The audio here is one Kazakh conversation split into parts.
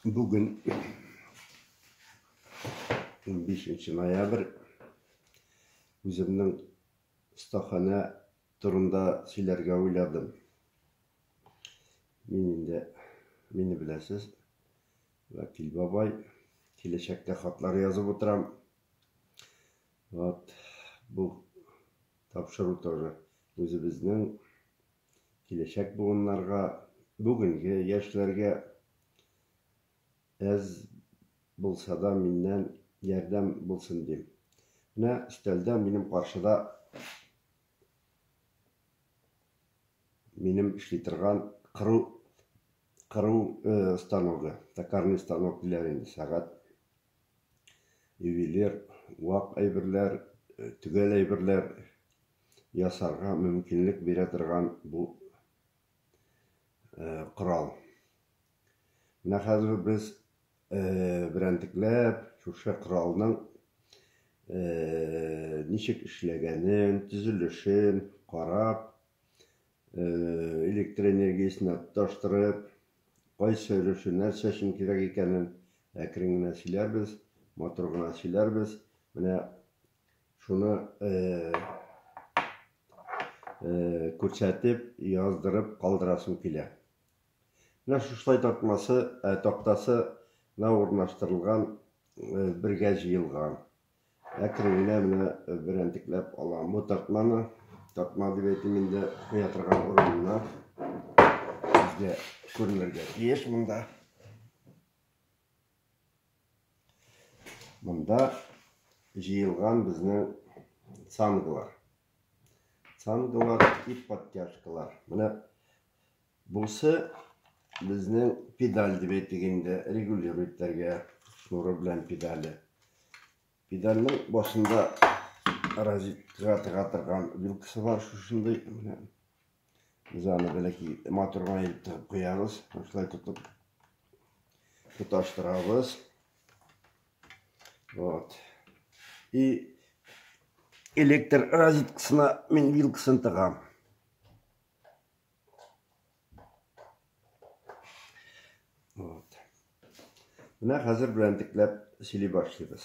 Bugün 15 noyabr özümнің ustaxana turunda sizlerge oyladım. Meni bilesiz, Vakil Babay, келешекте хаттар yazıp oturam. Bu tapşırı тоже özümüzün келешек buğunlarga, bugünkü yaşlarga ez bulsa da mindən yerden bulsun diyeyim. Ne üstelden benim karşıda benim işletirgan kırı stanogu, takarny stanok dilerinde sagat üviler, wak aybirler, tügel aybirler yasarga mümkünlük beretirgan bu kural. Mine hazır biz birendiklep şuşa kuralının nişik işlegenin, tüzülüşün, qarab, elektr enerjisini taştırıp, qay söylüşün, нәрсесін керек екенін әкіріңіне сөйлербіз, моторғына сөйлербіз. Міне şunu көрсетіп, яздырып қалдырасым келе. Міне шушылай тоқтасы орнаштырылған, бірге жиылған. Әкіріңіне міне бірендіклеп алам. Бұл тартманы, тартма деп етімінде қоятырған орынына бізге көрінерге еш мұнда. Мұнда жиылған біздің цангылар. Цангылар и подтяжкалар. Міне бұсы біздің педаль деп етігінде регулируйттерге шнуры білән педалі. Педалінің башында розеткаға тығатырған вилкасы бар шушындай. Біз аны бәләки моторға еліп тығып қоябыз. Осылай тұташтырабыз. И электр розеткасына мен вилкасын тығам. Мына қазір бірәндікләп сөйлей башлайбыз.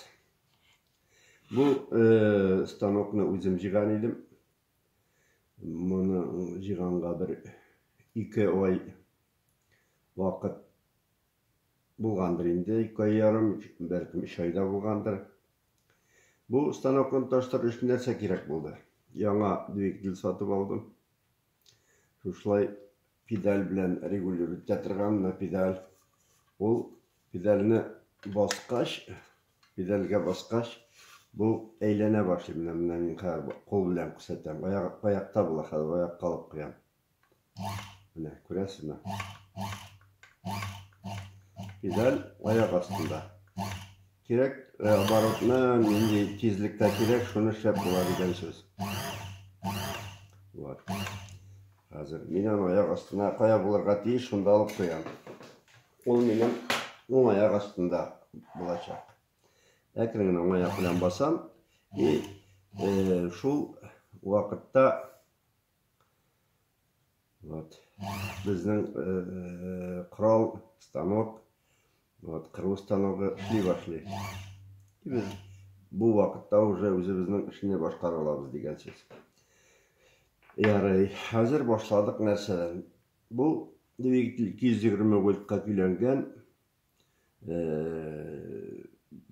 Бұл станокны өзім жиған едім. Мұны жиғанға бір 2 ай вақыт болғандыр енді. 2 ай ярым, бәлкім 3 айда болғандыр. Бұл станокны таштар үшін нәрсе керек болды. Яңа двигатель сатып алдым. Шушылай педаль білән регулирует жатырған педаль. Ол педаліні басқаш, педальға басқаш, бұл әйлене башлай. Мен қол білән күсәтем. Аяқта бұл ақады, аяқ қалып қоям. Міне, көресіз ме? Педаль аяқ астында. Керек, оборотны, менде тезлікті керек, шуны шәп бола деген сөз. Қазір, менен аяқ астына қая боларға тейіз, шунда алып қоям. Ол менен оң аяқ астында болачақ. Әкіріңін оң аяқ білән басам. Шул уақытта біздің құрал, станок, қыру станогы ішлей башлай. Біз бұл уақытта уже өзіміздің ішіне башқара алабыз деген сөз. Ярай, әзір башладық нәрседен. Бұл двигатель 220 вольтқа күйленген.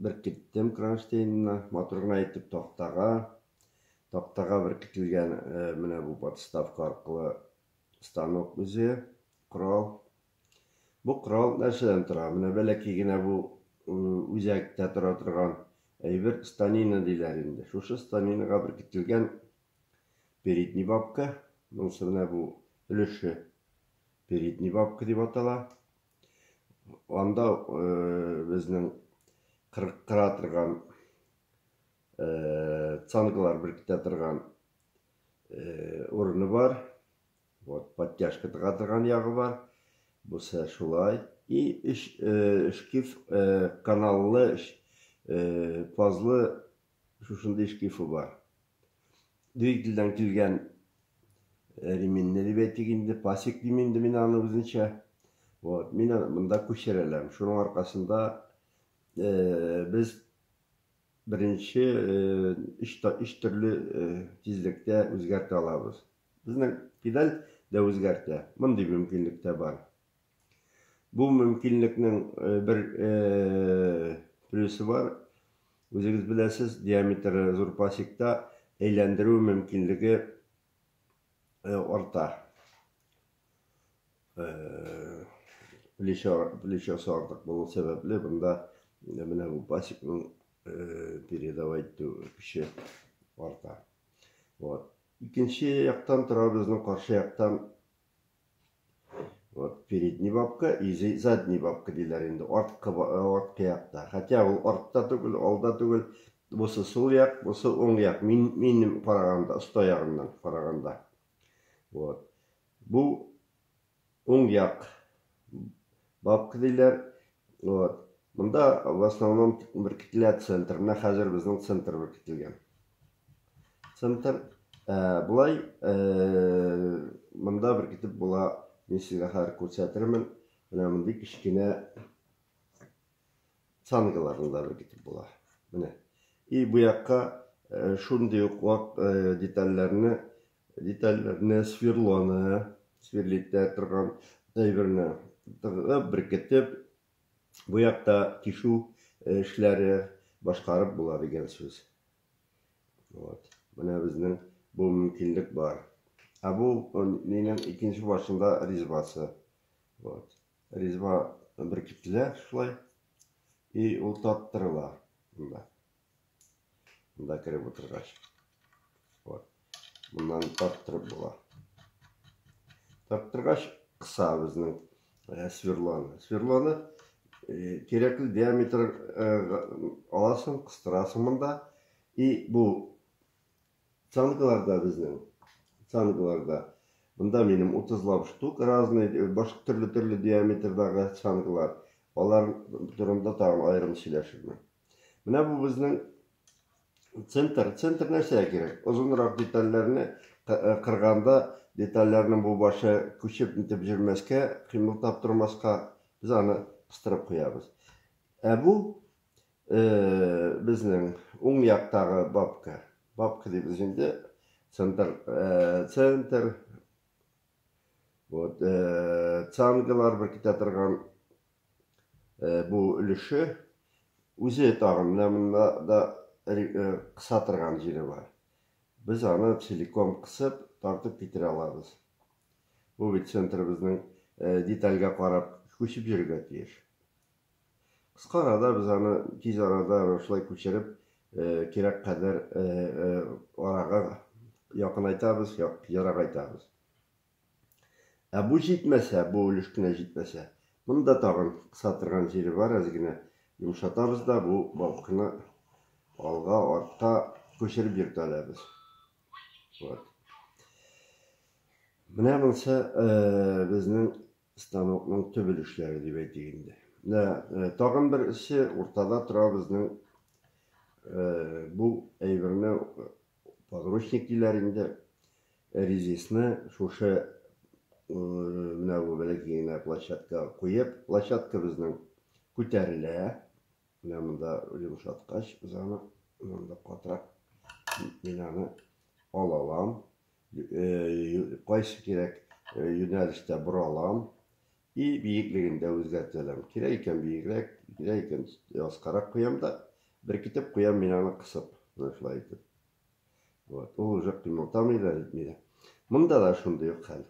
Бір кеттім кронштейніне, моторғына етіп тоқтаға бір кетілген міне бұл подставка арқылы станок өзі, құрал. Бұл құрал нәрседен тұра. Міне бәләкегіне бұл өзәкте тұра тұрған әйбір станина дейлерінде. Шушы станинаға бір кетілген передний бабка. Бұнысы міне бұл үліші передний бабка деп атала. Анда біздің қыра тұрған цангылар біркіте тұрған орыны бар. Подтяжка тұға тұрған яғы бар. Бұсы шулай. И шкиф каналлы, пазлы шушынды шкифі бар. Двигательден келген ременне деп етігінде, пасек дейменді мен аны өзінше Вот, мені мында көшерелем. Шуның арқасында біз бірінші үш түрлі тезлікте өзгерте алабыз. Біздің педаль да өзгерте. Мындай мүмкінлік те бар. Бұл мүмкінліктің бір плюсы бар. Өзіңіз білесіз, диаметрі зор пасекта әйлендіру мүмкінлігі орта. Плечосы артық болу себеплі, бұнда мына бұл пасекның передавайту күші орта. Икенші яқтан тұра біздің қаршы яқтан передний бабка и задний бабка дейлер енді артқы яқта. Хотя ол артта түгіл, алда түгіл, бұсы сол яқ, бұсы оң яқ. Менің қарағанда, ұста яғымнан қарағанда. Бұл оң яқ бабка дейлер. Мұнда в основном біркетілет центр. Мына қазір біздің центр біркетілген. Центр бұлай мұнда біркетіп бұла мен сізге қазір көрсетірмін. Мына мұндай кішкене цанғыларында біркетіп бұла. Міне. И бұл яққа шундай оқ детальлеріне сверлитте тұрған дайбіріне біркетіп бұл яқта кешу ішлері башқарып бұла деген сөз. Міне біздің бұл мүмкіндік бар. Бұл менің екінші башында ризбасы. Ризба біркетілі шылай. И ол таттырыла. Мұнда кіріп отырғаш. Мұндан таттырып бұла. Таттырғаш қыса біздің сверланы. Сверланы керекті диаметр аласың, қыстырасың мұнда. И бұл цанғыларда біздің, мұнда менің 30 штук, разный, башқа түрлі диаметрдағы цанғылар. Олар тұрымда тағын айырым сөйлешірмін. Мына бұл біздің центр нәрсе керек? Ұзынырақ детальлеріне қырғанда, детальлерінің бұл башы көшіп нетіп жүрмеске, қимыл таптырмасқа біз аны қыстырып қоябыз. Бұл біздің оң яқтағы бабка. Бабка деп біздіңде центр. Цанғылар бір кете тұрған бұл үліші өзі тағымына да қыса тұрған жері бар. Біз аны силикон қысып, тартып кетіре алабыз. Бұл бет центр біздің детальға қарап көшіп жүрге тиеш. Қысқа арада біз аны тез арада осылай көшіріп, керек қадар араға яқын айтабыз, ярақ айтабыз. Бұл жетмесе, бұл үлішкіне жетмесе, мұнда тағын қыса тұрған жері бар, әзгіне жұмшатабыз да бұл балқыны алға, артқа көшіріп жүрді әлеміз. Мына мұнса біздің станокның төбілішлері деп әйтегенде. Тағын бір ісі ортада тұра біздің бұл әйбіріне подручник дейлерінде резесіні шошы мына бұл бәлекейіне площадка қойып, площадка біздің көтәрілі. Мына мұнда жұмшатқаш, біз аны мұнда қатырақ мен аны алалам. Қайсы керек юнәліште бұралам. И бейіклігінде өзгертелем. Керек екен бейіклік, керек екен асқарақ қоям да, бір кетіп қоям мен аны қысып. Ол уже қимылтамайды, етмейді. Мұнда да шындай қәл.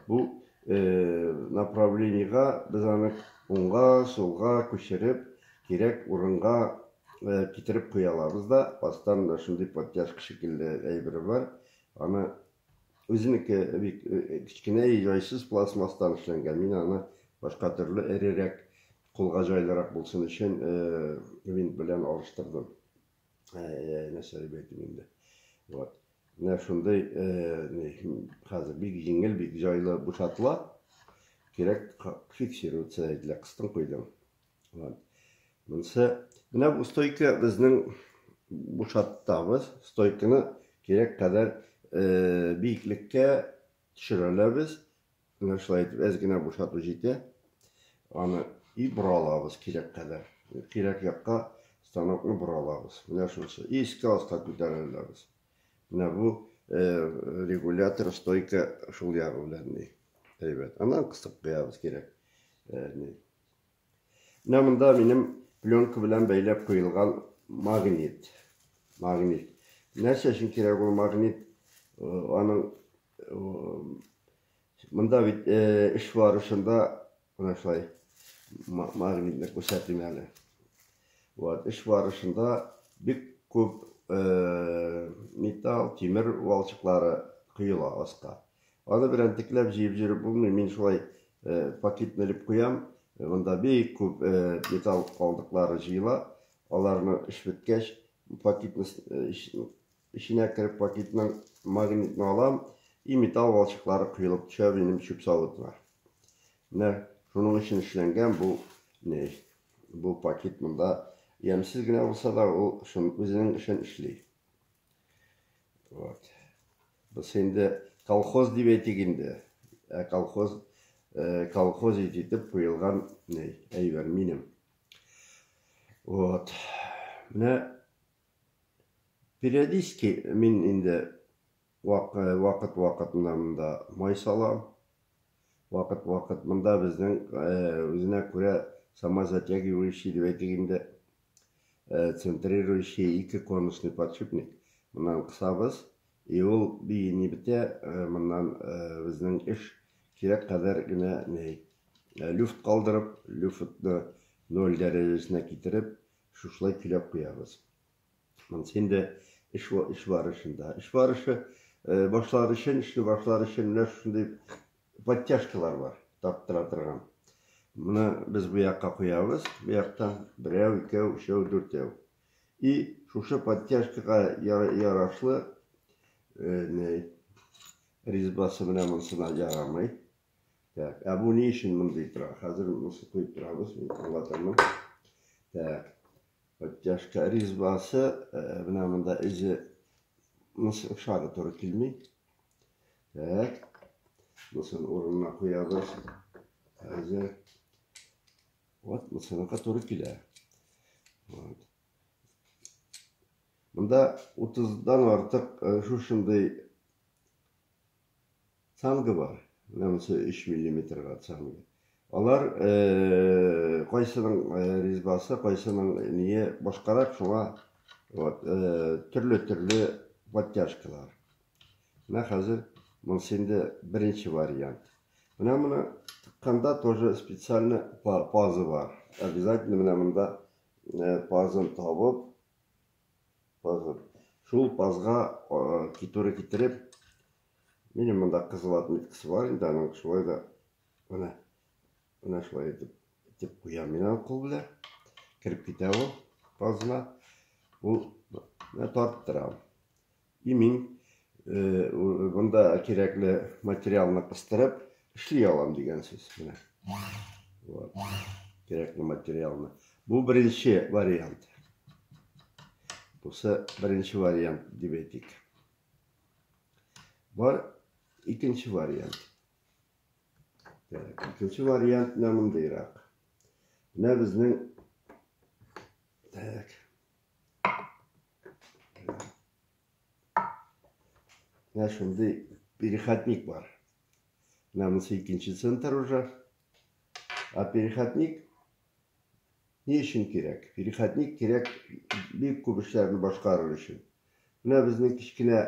Бұл направлениеға біз аны оңға, солға көшіріп, керек орынға кетіріп қояларыз да, бастан шындай подтяжқы шекілді әйбірі бар. Аны өзінікі кішкене жайсыз пластмастан ішленген. Мен аны башқа түрлі әререк, қолға жайларақ болсын үшін мен білен алыштырдым. Нәрсері бетімінде. Мына шындай қазір бек жеңіл, бек жайлы бұшатыла, керек фиксируется әділі қыстың қойдым. Мына бұл стойка біздің бұшаттабыз. Стойканы керек қадар бейіклікке түшірілі біз. шулай итеп әзгенә бушату җитә. Аны и боралабыз кирәк кадәр. Кирәк якка станокны боралабыз. Менә шусы. Иске астка күтәрәләбез. Менә бу регулятор стойка шул ягы белән ни. Әйбәт. Аннан кыстып куябыз кирәк. Менә монда минем пленка белән бәйләп куелган магнит. Нәрсә өчен кирәк ул магнит? Аның монда бит эш барышында менә шулай магнитны күрсәтим әле. Вот, эш барышында бик күп металл, тимер балчыклары кыйыла астка. Аны белән текләп җыеп жүреп булмый. Мин шулай пакетны илеп куям. Монда бик күп металл калдыклары җыела. Аларны эш беткәч, пакетны içine кирип пакетның магнитны алам, и металл балчыклары кыйылып төшә минем чүп савытына. Менә шуның өчен эшләнгән бу пакет монда ямсыз гына булса да ул үзенең эшен эшли. Вот. Без инде колхоз дип әйтик инде. Колхоз итеп куелган әйбер минем. Вот. Менә периодически мин инде вакыт-вакытында монда май салам. Вакыт-вакыт монда безнең үзенә күрә самозатягивающий дип әйтик инде центрирующий 2 конусный подшипник. Моннан кысабыз, и ул бийни бетә, моннан безнең эш кирәк кадәр генә люфт калдырып, люфтны 0 дәрәҗәсенә китереп, шушлай көйләп куябыз. Монсы инде эш барышында. Эш барышы башлар өчен, менә шундый подтяжкалар бар, тарттыра торган. Моны без бу якка куябыз, бу яктан 1, 2, 3, 4. И шушы подтяжкага ярашлы резьбасы менә монсына ярамый. Так, бу ни өчен мондый тора? Хәзер моны куеп торабыз, аңлатырмын. Так, подтяжка резьбасы менә монда изе монсы шагы туры килми. Так, монысын урынына куябыз. Хәзер вот монысына туры килә. Вот. Монда 30-дан артык шушындай цангы бар. Монысы 3 мм-га цангы. Алар кайсының резьбасы, кайсының ние башкарак, шуңа вот төрле подтяжкалар. Менә хәзер монысы инде беренче вариант. Менә моны тыкканда тоже специально пазы бар. Обязательно менә монда пазын табып, шул пазга туры китереп, минем монда кызыл отметкасы бар инде, аның шулай да менә шулай итеп куям мин аны кул белән. Кирип китә ул пазына. Ул тартып торам. И мин монда кирәкле материалны кыстырып эшли алам дигән сүз менә. Вот. Кирәкле материалны. Бу беренче вариант. Бусы беренче вариант дип әйтик. Бар икенче вариант. Икенче вариант менә мондыйрак. Менә безнең менә шундый переходник бар. Менә монысы икенче центр уже. А переходник ни өчен кирәк? Переходник кирәк бик күп эшләрне башкарыр өчен. Менә безнең кичкенә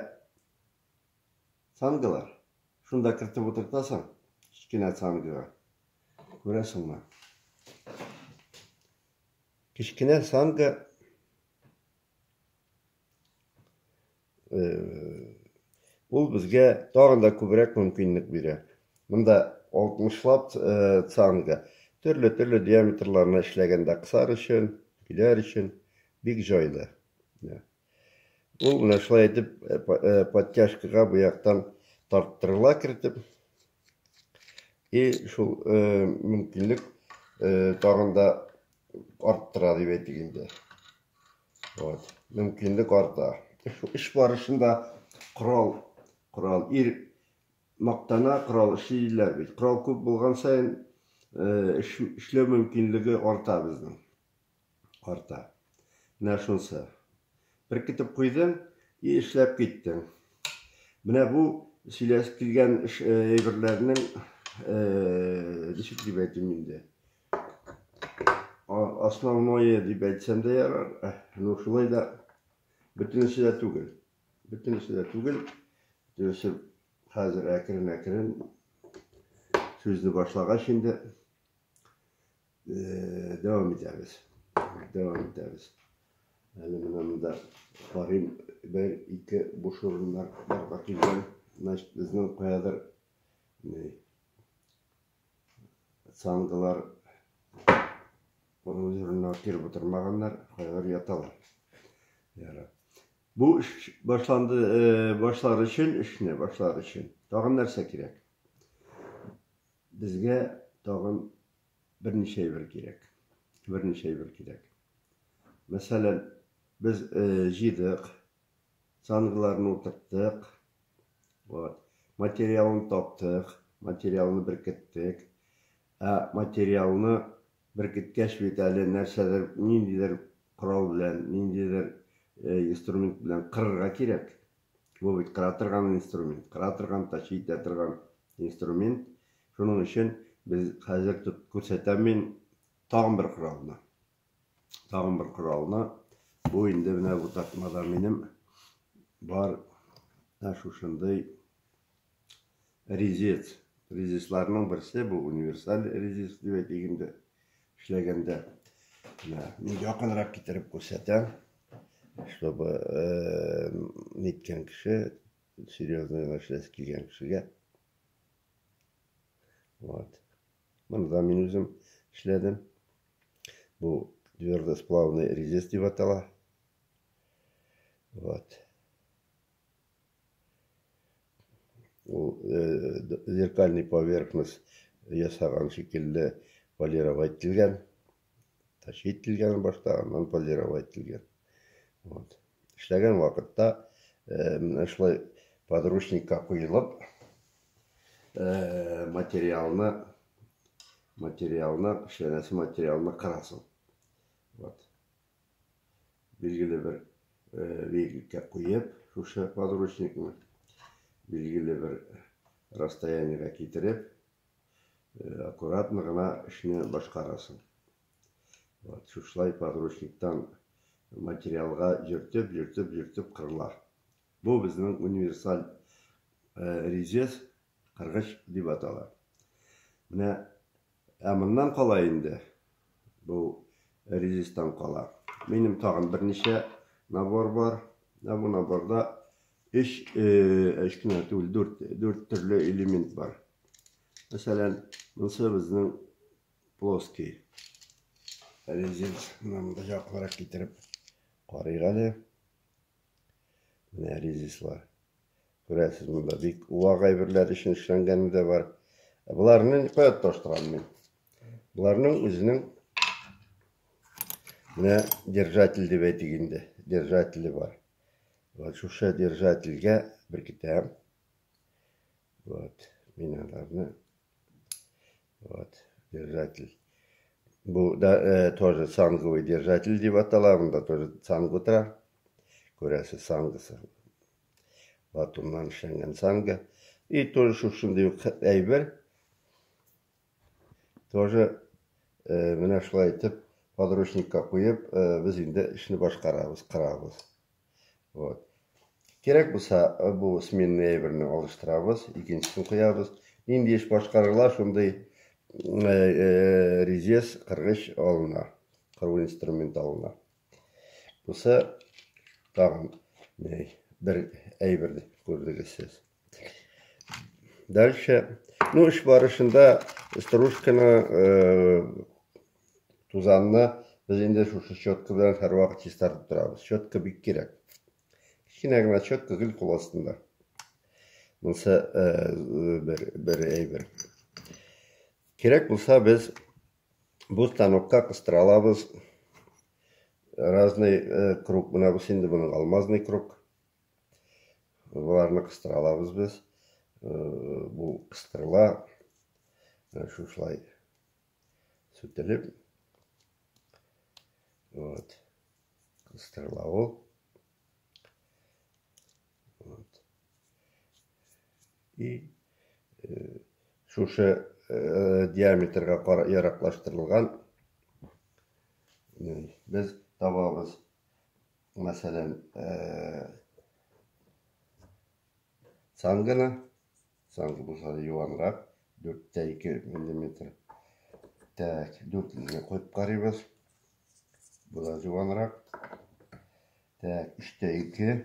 цангылар. Шунда кертеп утыртасың, кичкенә цангыга. Күрәсеңме? Кичкенә цангы ул безгә тагын да күбрәк мөмкинлек бирә. Монда 60лап цангы. Төрле диаметрларны эшләгәндә кысар өчен, киләр өчен бик җайлы. Ул менә шулай итеп подтяжкага бу яктан тарттырыла кертеп. И шул мөмкинлек тагын да арттыра дип әйтик инде. Вот, мөмкинлек арта. Эш барышында корал мақтана құрал işleydiler бит. Құрал көп болған сайын işlеу mümkünlüğü арта біздің. Арта. Мына шунсы. Bir kitap koydun, işlep gittin. Mına bu söylesip kelgen әйберләрнең ничек дип әйтим инде. Основное дип әйтсәм дә ярар. Ну шулай да бөтенесе дә түгел. Бөтенесе дә түгел. Дөресе хәзер әкрен-әкрен сүзне башлагач инде дәвам итәбез. Дәвам итәбез. Әле менә карыйм бер-ике буш урыннар барга килгән. Значит, безнең каядыр саңгылар o'zlarına kirip oturmaganlar, kayar yatalar. Yani, bu iş başlar için, işine başlar için. Tağın nerse gerek? Bizge tağın bir şey bir gerek. Bir şey bir gerek. Mesela biz jidik, sangılarını oturttuk, materyalını taptık, materyalını biriktirdik, materyalını biriktirgeç bitəli нәрсәләр, ниндидер корал белән, ниндидер инструмент белән кырырга кирәк. Бу бит кыра торган инструмент, кыра торган, ташый торган инструмент. Шуның өчен без хәзер күрсәтәм мин тагын бер коралны. Тагын бер коралны. Бу инде менә бу тартмада минем бар шушындый резец. Резесларның берсе бу универсаль резец дип әйтгәндә. İşlegende yakınrak getirip gösterdim, чтобы nitken kişi, серьезный нашлес келген kişiге. Вот. Bunu da men özüm işledim. Bu твердосплавный резец деп атала. Вот. Зеркальный поверхность ясаган шекелле полировать етілген, таши етілген баштағаннан полировать етілген. Вот. Ішлеген вақытта шылай подручникка құйылып, шенесі материалына қарасың. Вот. Белгілі бір вегілікке құйып, шушы подручникны белгілі бір расстояниеға кетіріп, аккуратно гына işini башкарасың. Вот, шушлай подручниктан материалга жүртүп кырыла. Бу безнең универсаль резец кыргыч дип атала. Менә моннан кала инде бу резецтан кала. Минем тагын берничә набор бар. Бу наборда 3 кенә түгел, 4 төрле элемент бар. Mesela bizning ploskiy rezец namda yoqlarak getirib qarayğalı. Mene rezeclar. Görəsiz bunda bik uaq әйберләр için işlәнгәне дә бар. Bularını qoyat toştıram men. Bularның үзенең mene держатель дип әйтгәндә, держателе бар. Вот шушы держательгә bir китәм. Вот, миналарны. Вот, держатель. Bu da тоже sanговый держатель дип атала, бunda тоже саңгы тора. Көрәсез саңгысы. Латуннан эшләнгән саңгы. И тоже шушындый әйбер. Тоже менә шулай итеп подручникка куеп, без инде эшне башкарабыз, кырабыз. Вот. Керек булса, бу сменный әйберне алыштырабыз, икенчесен куябыз. Инде эш башкарыла, шундый резец кыргыч алына, кыру инструмент алына. Буса тагын бер әйберне күрдегез сез. Дальше, ну эш барышында стружканы тузанны biz инде шушы щетка белән һәр вакыт чистартып торабыз. Щетка бик кирәк. Кичкенә генә щетка гел кул астында. Монсы бер әйбер. Керек булса biz bu станокка кыстыра алабыз. Разный круг, менә бу инде буның алмазный круг. Буларны кыстыра алабыз biz. бұл қыстырыла шушылай сүтіліп қыстырыла ол и шушы диаметрға ярақлаштырылған біз табабыз. Мәсәлән, саңгыны, саңгы болса юанрақ, 4-2 мм. Так, 4-ге қойып қарайбыз. Бұл да юанрақ. Так, 3-2.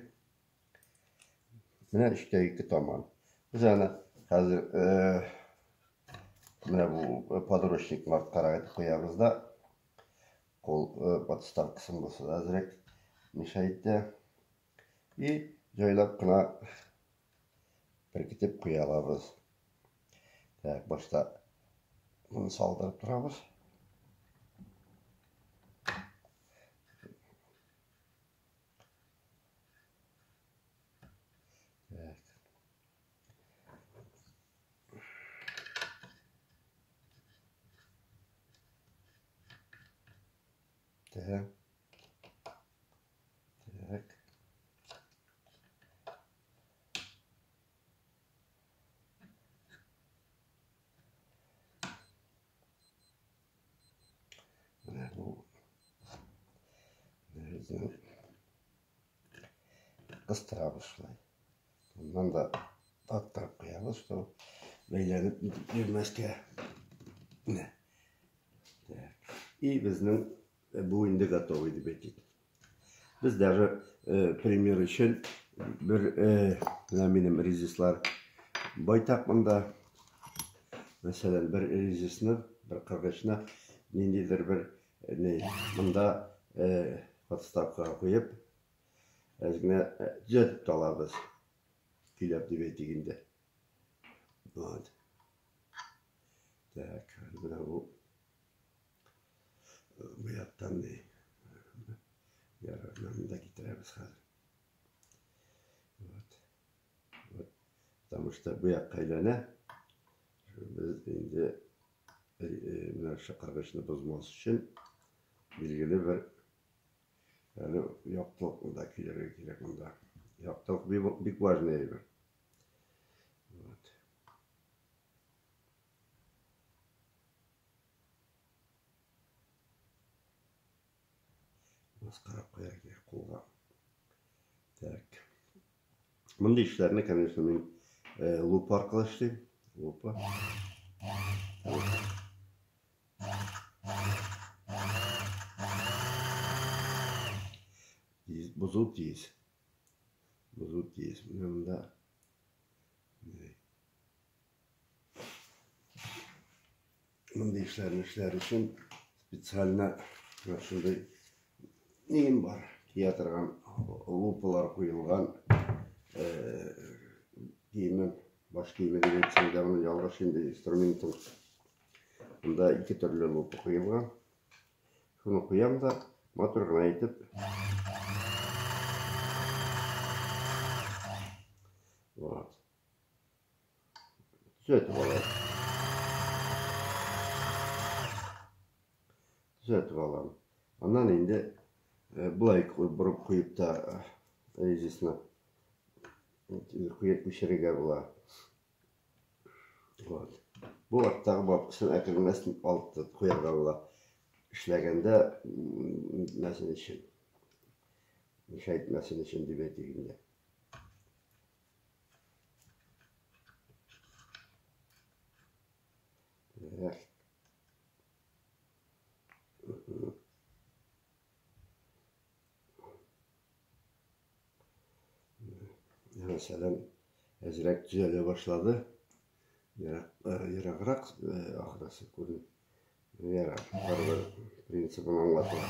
Міне 3-2 таман. Біз әні қазір міне бұл подручникін қарағайды қоябыз да. Қол батыстан қысым болса да әзірек мешайтты. И жайлап қына біркетіп қоя алабыз. Так, башта бұны салдырып тұрабыз. Так. Қыстырабыз шылай. Ondan da аттырып қоябыз, что бәйленіп жүрмеске. И біздің бұл енді готовый деп етеді. Біз даже пример үшін бір менің резислар байтақ мұнда. Мәселен, бір резисіні, бір қырғышына нендейдір бір мұнда подставкаға қойып, әзгіне жетіп алабыз. Күйлеп деп етегінде. Вот. Так, бұна бұл бұяқтан не ярағынан кетіреміз қазір. Вот. Потому что бұяқ қайлана біз енді мына қырғышыны бұзмас үшін белгілі бір яқтылық мұнда күйлерге керек мұнда. Яқтылық бик важный бір. Қарап қоя керек қолға. Так. Мұнда işlerini, конечно, мен лупа арқылы іштеймін. Лупа. Бұзу тиіс. Бұзу тиіс. Мұнда işler үшін специально шындай нейім бар. Киятырған лупалар қойылған киімін, баш киімі деп етсем де мұны жалғаш енді инструментің. Мұнда 2 түрлі лупа қойылған. Шыны қоям да моторғын айтып. Вот. Түзетіп алам. Түзетіп алам. Анан енді бұлай бұрып қойып та резисіні қойып көшерге бұла. Бұл аттағы бапқысын әкірмесін алыпты қойырға бұла. Ішләгенде мәсін үшін. Шайт мәсін үшін деп етегінде. Mesela ezrek düzele başladı. Yarağırak ahırası kurun. Yarar. Var prensibini anlatıyor.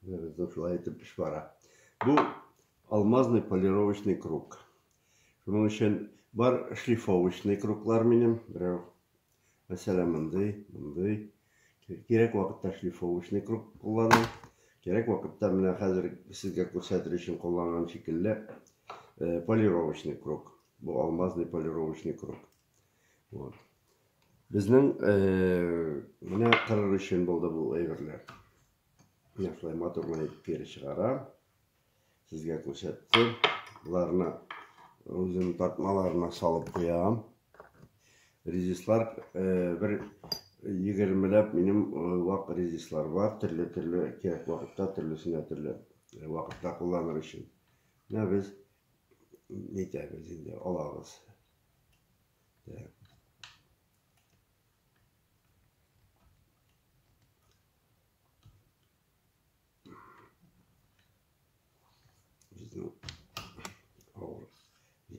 Bizden şulay etip iş bara. Bu алмазный полировочный круг. Şunun için var шлифовочный круглар benim. Mesela mınday. Gerek vakitte шлифовочный круг kullanın. Gerek vakitte mine hazır sizge gösterdir için kullanılan şekilde полировочный круг. Bu алмазный полировочный круг. Вот. Bizning mine qirır için buldu bu eyverler. Şulay motorlayıp geri çıgaram. Sizge gösterdim. Bularını özünün tartmalarına salıp koyam. Резистлар bir 20'lep benim vak rezistlar var. Türlü gerek vakitte türlü vakitte kullanır için. Ne biz ne deyimiz indi alağız. Bizim ağır.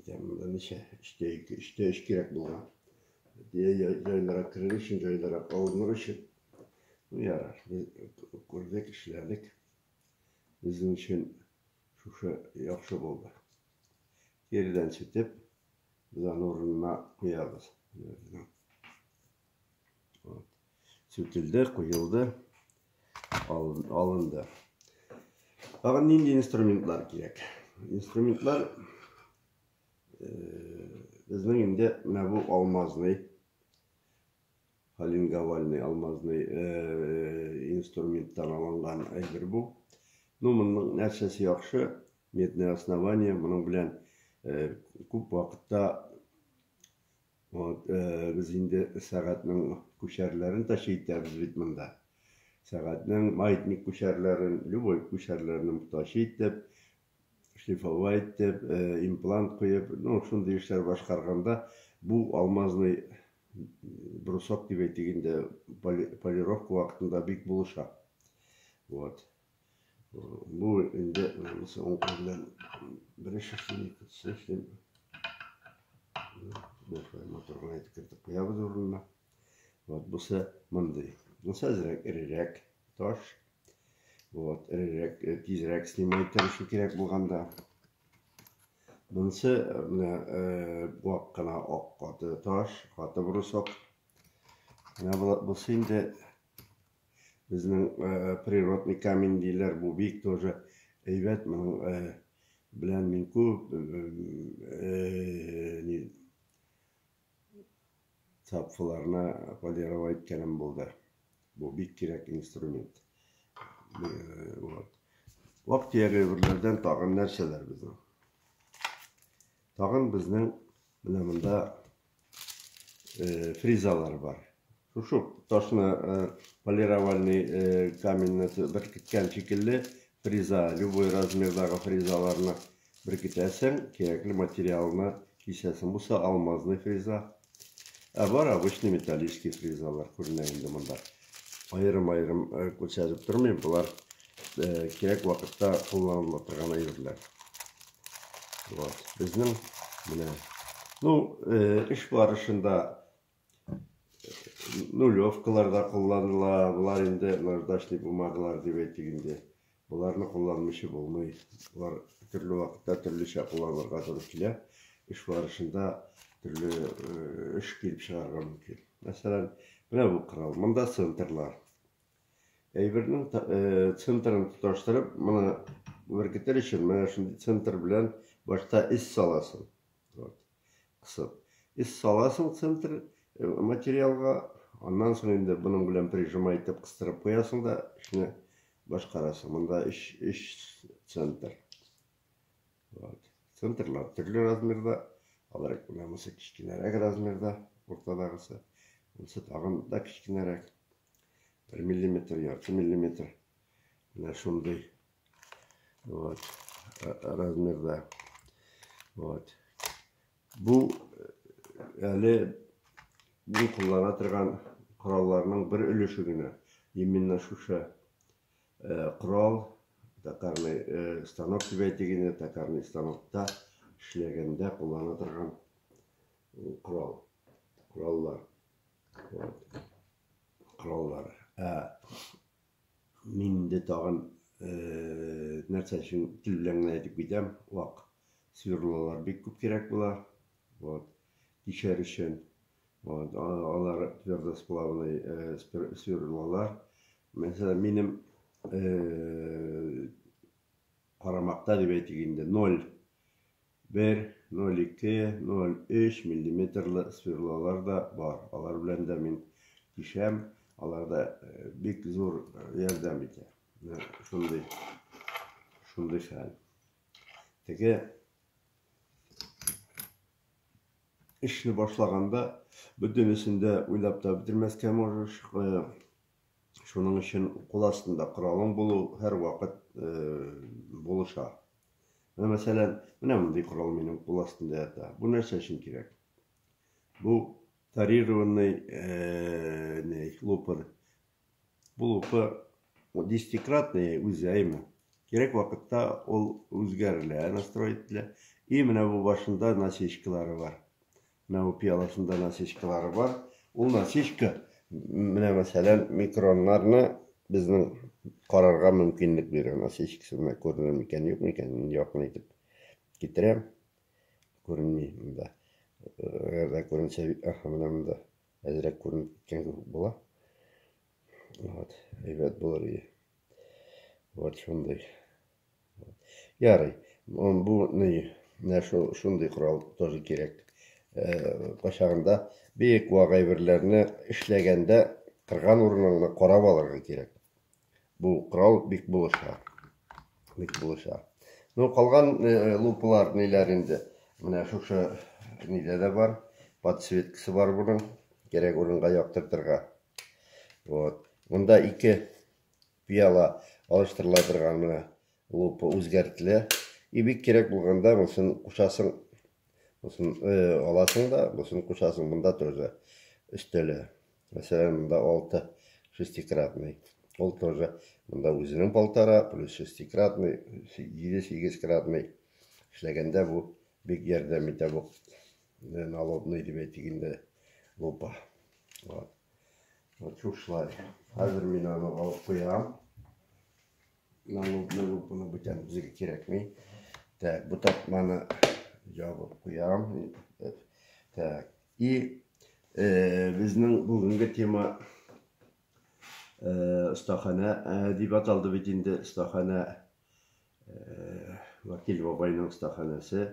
Deyimden işte iş gerek bulan. Diye yayınlara kırır için, yayınlara alınır için yarar. Biz gördük, işledik. Bizim için şu yaxşı oldu. Geriden çetip bizden orununa koyarız. Sütüldü, koyuldu, alındı. Ama nindi instrumentlar gerek. Instrumentlar bizning indi bu алмазный Halingavalny алмазный instrumentdan alıngan aygır bu. Bunun näçesi yaxşı, medne основание, bunun bilen көп vaqtda biz indi сәгатьнең күчәрләрен taşıyıtабыз бит монда. Сәгатьнең маятник күчәрләрен, любой күчәрләрен taşıyıtып, шлифовать деп, имплант koyup, şunday işler başkarganda bu алмазный брусок деп әйтегенде полировка вакытында бик булыша. Вот. Bu indi onun bilen bir şekilde motoruna etiketip koyabız oruna. Вот busa mınday. Busa irerek taş. Вот irerek tizrek slimaytır şu gerek bulganda. Bunысы уаққана қаты таш, қаты брусок. Бұсы енді біздің природный камень дейлер. Бұл бейік тоже әйбәт. Мұның білән мен көп сапфыларына полировать кәлім болды. Бұл бейік керек инструмент. Вақт егебірлерден тағын нәрселер біздің. Tağın bizning bilamında frizalar var. Şu toshni полировальный каменni birikitgan şekilde friza, любой razmerdagi frizalarni birikitasan, kerakli materialni kisasan. Busa алмазный friza. Var обычный металлический frizalar ko'rinadi bunda. Ayrim ko'rsatib turmayman. Bular kerak vaqtda qo'llanilib turgan ayrlar. Вот. Bizning iş barışında нулевкаларда kullanıla, bular indi nаждачный bumagalar deb aytganda, bularni kullanmışı bolmay. Bular türlü vaqtda türlüçe kullanılırga to'g'ri keladi. Iş barışında türlü iş kelib chiqargan mumkin. Masalan, mana bu qurol, bunda sentrlar. Eyberning sentrini tutashtirib, mana biriktir için mana shunday sentr bilan başta is salasın. Kısıp. Is salasın sentr materialga, ondan sonra indi bunun bilen prижимать etip kıstırıp koyasın da işini başkarasın. Bunda iş sentr. Sentrlar türlü razmerda, alarak bulamasa kichkinerek razmerda, ortadagısı. Bunысы tağın da kichkinerek. 1 millimetre, 2 millimetre. Mana shunday. Вот. Razmerda. Вот. Bu kullanatırgan kurallarının bir ülüşügünü. Именно şuşa kural, takarny станок деп әйтегенде, takarny станокта işlegende kullanatırgan kurallar. Kurallar. Minde tağın нәрсе үшін тіл белән әйтеп китәм, вак сверлолар бик күп кирәк була. Вот, тишәр өчен. Вот, алар твердосплавный сверлолар. Mesela минем карамакта дип әйтик инде 0,1, 0,2, 0,3 миллиметрлы сверлолар да бар. Алар белән дә мин тишәм, алар да бик зур ярдәм итә. Шундый хәл. Теге эшне башлаганда бөтенесендә уйлап та бетермәскә можеш. Шуның өчен кул астында коралың булу һәр вакыт булыша. Мәсәлән, менә мондый корал минем кул астында ята. Бу нәрсә өчен кирәк? Бу тарированный лупа. Бу лупа 10-кратный үзәйме. Кирәк вакытта ул үзгәрелә, настроить ителә. И менә бу башында насечкалары бар. Менә бу пиаласында насечкалары бар. Ул насечка менә мәсәлән микроннарны безнең карарга мөмкинлек бирә. Насечкасы менә күренер микән, юк микән, якын итеп китерәм. Күренми монда. Әгәр күренсә, менә монда әзрәк күренеп киткән була. Вот, әйбәт булыр иде. Вот шундый. Ярый. Бу менә шундый корал тоже кирәк. Качагында бик вак әйберләрне эшләгәндә кырган урыныңны карап алырга кирәк. Бу корал бик булыша. Ну, калган лупалар ниләр инде? Менә шушы нидә дә бар. Подсветкасы бар буның. Кирәк урынга яктыртырга. Вот. Монда 2 пиала алыштырыла торган менә лупа үзгәртелә. И бик кирәк булганда мосын кушасың. Мосын аласың да, мосын кушасың. Монда тоже өстәле. Мәсәлән, монда 6-6-кратный. Ул тоже монда үзенең полтора плюс 6-кратный, 7-8-кратный. Эшләгәндә бу бик ярдәм итә бу. Налобный дип әйтик инде лупа. Вот шушлар. Хәзер мин аны алып куям. Налобный лупаны бүтән безгә кирәкми. Так, бу тапманы ябып куям. Так, и безнең бүгенге тема остахана дип аталды бит инде. Остахана Вакил бабайның остаханасы